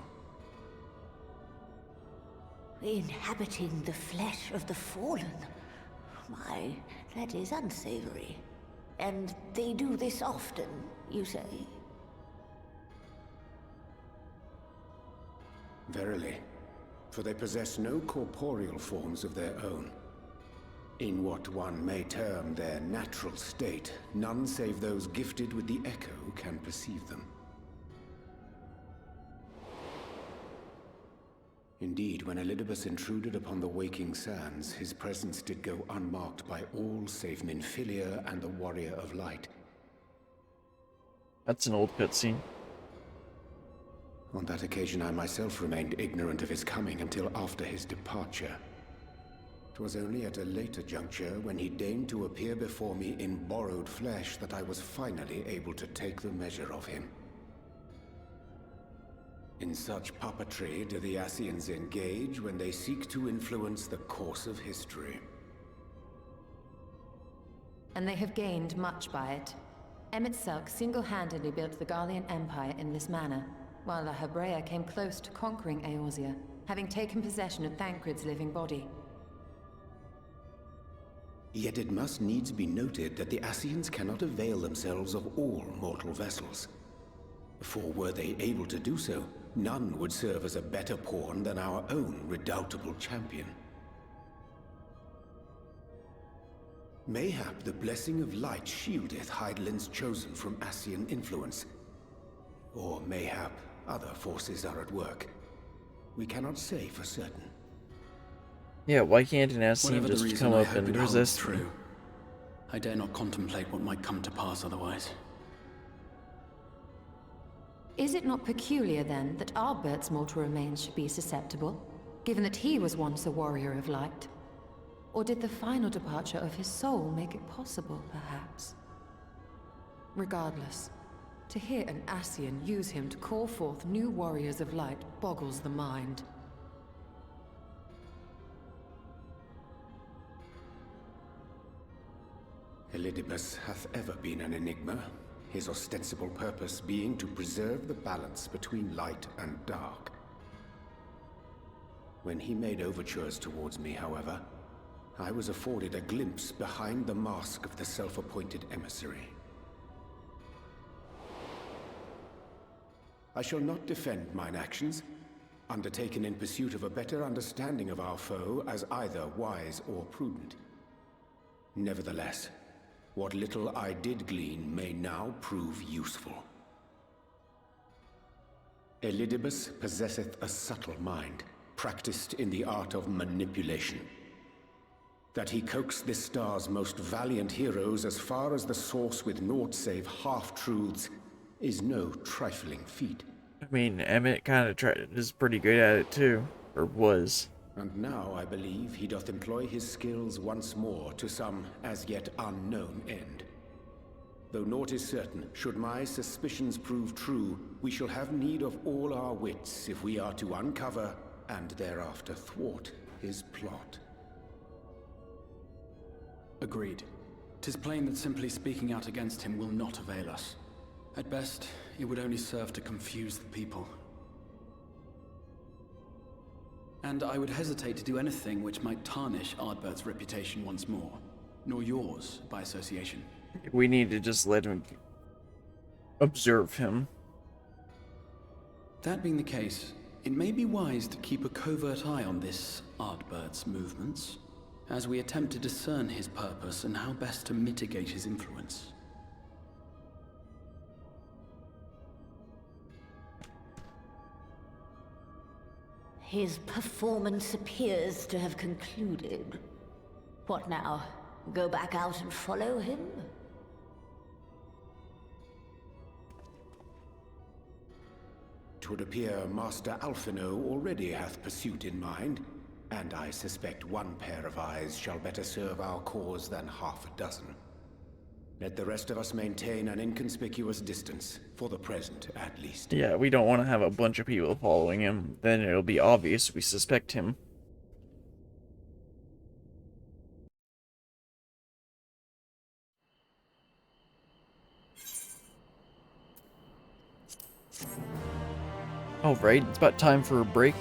Inhabiting the flesh of the fallen? My, that is unsavory. And they do this often, you say? Verily, for they possess no corporeal forms of their own. In what one may term their natural state, none save those gifted with the echo can perceive them. Indeed, when Elidibus intruded upon the waking sands, his presence did go unmarked by all save Minfilia and the Warrior of Light. That's an old cutscene. On that occasion, I myself remained ignorant of his coming until after his departure. It was only at a later juncture, when he deigned to appear before me in borrowed flesh, that I was finally able to take the measure of him. In such puppetry do the Ascians engage when they seek to influence the course of history. And they have gained much by it. Emet-Selk single-handedly built the Garlean Empire in this manner, while La Hebrea came close to conquering Eorzea, having taken possession of Thancred's living body. Yet it must needs be noted that the Ascians cannot avail themselves of all mortal vessels. For were they able to do so, none would serve as a better pawn than our own redoubtable champion. Mayhap the blessing of light shieldeth Hydaelyn's chosen from Ascian influence. Or mayhap other forces are at work. We cannot say for certain. Yeah, why can't an Ascian Whatever the just reason, come I up hope and it holds resist true. me? I dare not contemplate what might come to pass otherwise. Is it not peculiar, then, that Ardbert's mortal remains should be susceptible, given that he was once a warrior of light? Or did the final departure of his soul make it possible, perhaps? Regardless, to hear an Ascian use him to call forth new warriors of light boggles the mind. Elidibus hath ever been an enigma, his ostensible purpose being to preserve the balance between light and dark. When he made overtures towards me, however, I was afforded a glimpse behind the mask of the self-appointed emissary. I shall not defend mine actions, undertaken in pursuit of a better understanding of our foe as either wise or prudent. Nevertheless, what little I did glean may now prove useful. Elidibus possesseth a subtle mind, practiced in the art of manipulation. That he coaxed this star's most valiant heroes as far as the source with naught save half-truths is no trifling feat. I mean, Emmett kind of is pretty good at it too, or was. And now I believe he doth employ his skills once more to some as yet unknown end. Though naught is certain, should my suspicions prove true, we shall have need of all our wits if we are to uncover and thereafter thwart his plot. Agreed. 'Tis plain that simply speaking out against him will not avail us. At best, it would only serve to confuse the people. And I would hesitate to do anything which might tarnish Ardbert's reputation once more, nor yours by association. We need to just let him observe him. That being the case, it may be wise to keep a covert eye on this Ardbert's movements, as we attempt to discern his purpose and how best to mitigate his influence. His performance appears to have concluded. What now? Go back out and follow him? Twould appear Master Alphino already hath pursuit in mind, and I suspect one pair of eyes shall better serve our cause than half a dozen. Let the rest of us maintain an inconspicuous distance, for the present at least. Yeah, we don't want to have a bunch of people following him. Then it'll be obvious we suspect him. Alright, it's about time for a break.